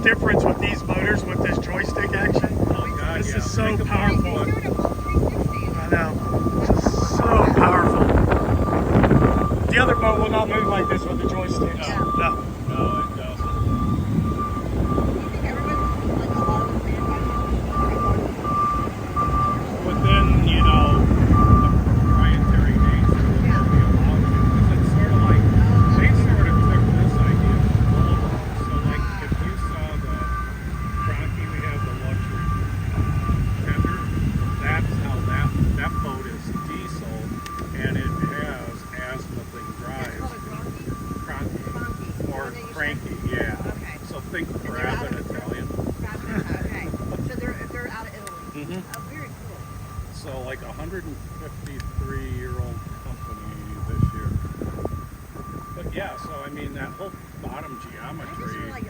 difference with these motors with this joystick action. Oh God, This yeah. is so Think about powerful. what- I know. This is so powerful. The other boat will not move like this with the joysticks. No. No. No, it doesn't. Within, you know, the proprietary nature of what we allow to, because it's sort of like, they sort of took this idea from Volvo. So like, if you saw the Cronky, we have the luxury tender, that's how that boat is diesel, and it has azimuthing drives. Cronky. Or cranky, yeah. Okay. So think crab in Italian. Okay. So they're out of Italy. Mm-hmm. Oh, very cool. So like 153-year-old company this year. But yeah, so I mean that whole bottom I just geometry. feel like